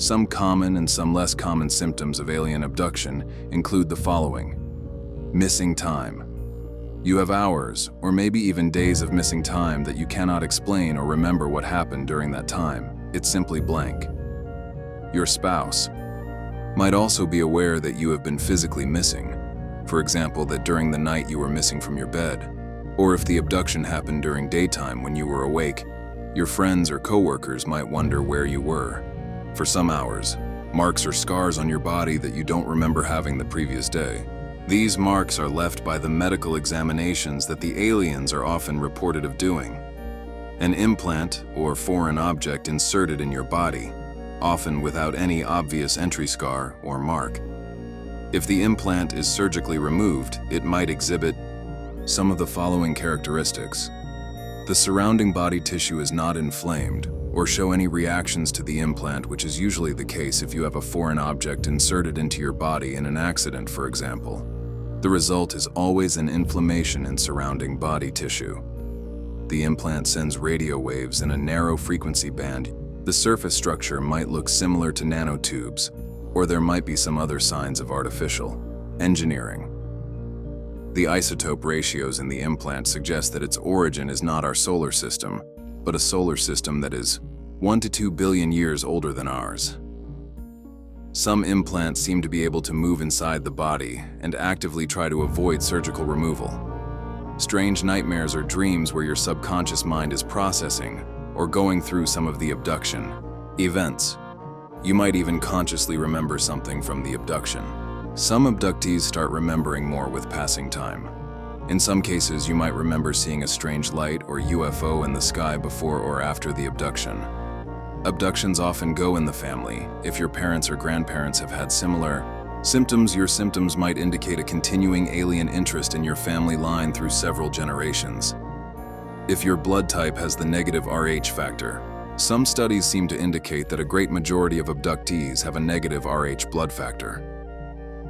Some common and some less common symptoms of alien abduction include the following. Missing time. You have hours, or maybe even days of missing time that you cannot explain or remember what happened during that time. It's simply blank. Your spouse might also be aware that you have been physically missing. For example, that during the night you were missing from your bed. Or if the abduction happened during daytime when you were awake, your friends or coworkers might wonder where you were. For some hours, marks or scars on your body that you don't remember having the previous day. These marks are left by the medical examinations that the aliens are often reported of doing. An implant or foreign object inserted in your body, often without any obvious entry scar or mark. If the implant is surgically removed, it might exhibit some of the following characteristics. The surrounding body tissue is not inflamed or show any reactions to the implant, which is usually the case if you have a foreign object inserted into your body in an accident, for example. The result is always an inflammation in surrounding body tissue. The implant sends radio waves in a narrow frequency band. The surface structure might look similar to nanotubes, or there might be some other signs of artificial engineering. The isotope ratios in the implant suggest that its origin is not our solar system, but a solar system that is 1 to 2 billion years older than ours. Some implants seem to be able to move inside the body and actively try to avoid surgical removal. Strange nightmares or dreams where your subconscious mind is processing or going through some of the abduction events. You might even consciously remember something from the abduction. Some abductees start remembering more with passing time. In some cases, you might remember seeing a strange light or UFO in the sky before or after the abduction. Abductions often go in the family. If your parents or grandparents have had similar symptoms, your symptoms might indicate a continuing alien interest in your family line through several generations. If your blood type has the negative Rh factor, some studies seem to indicate that a great majority of abductees have a negative Rh blood factor.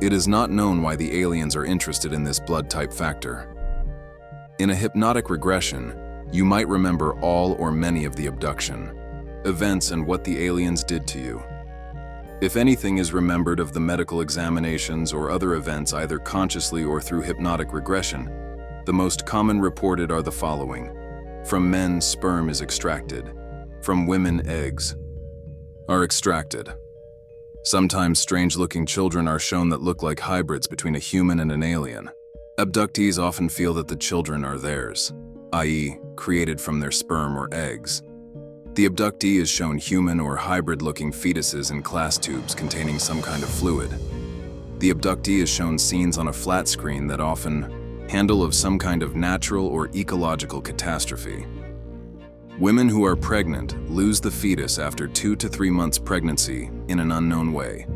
It is not known why the aliens are interested in this blood type factor. In a hypnotic regression, you might remember all or many of the abduction events and what the aliens did to you. If anything is remembered of the medical examinations or other events either consciously or through hypnotic regression, the most common reported are the following. From men, sperm is extracted. From women, eggs are extracted. Sometimes strange-looking children are shown that look like hybrids between a human and an alien. Abductees often feel that the children are theirs, i.e., created from their sperm or eggs. The abductee is shown human or hybrid-looking fetuses in glass tubes containing some kind of fluid. The abductee is shown scenes on a flat screen that often handle of some kind of natural or ecological catastrophe. Women who are pregnant lose the fetus after 2 to 3 months pregnancy in an unknown way,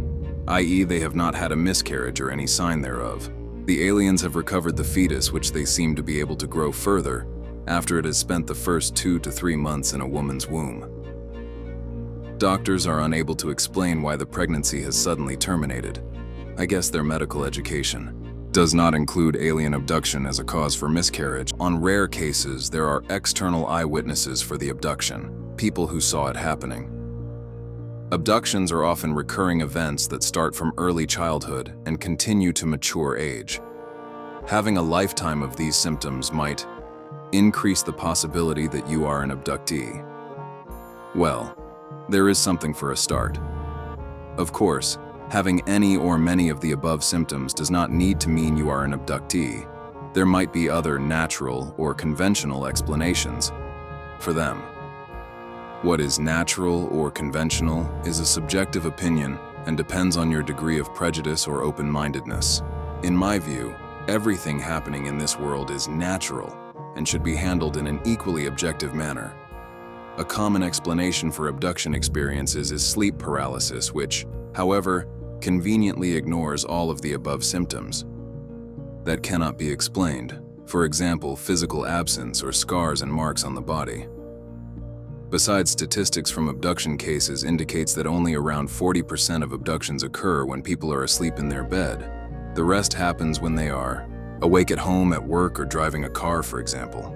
i.e. they have not had a miscarriage or any sign thereof. The aliens have recovered the fetus, which they seem to be able to grow further after it has spent the first 2 to 3 months in a woman's womb. Doctors are unable to explain why the pregnancy has suddenly terminated. I guess their medical education does not include alien abduction as a cause for miscarriage. On rare cases, there are external eyewitnesses for the abduction, people who saw it happening. Abductions are often recurring events that start from early childhood and continue to mature age. Having a lifetime of these symptoms might increase the possibility that you are an abductee. Well, there is something for a start. Of course, having any or many of the above symptoms does not need to mean you are an abductee. There might be other natural or conventional explanations for them. What is natural or conventional is a subjective opinion and depends on your degree of prejudice or open-mindedness. In my view, everything happening in this world is natural and should be handled in an equally objective manner. A common explanation for abduction experiences is sleep paralysis, which, however, conveniently ignores all of the above symptoms that cannot be explained, for example, physical absence or scars and marks on the body. Besides, statistics from abduction cases indicates that only around 40% of abductions occur when people are asleep in their bed. The rest happens when they are awake at home, at work, or driving a car, for example.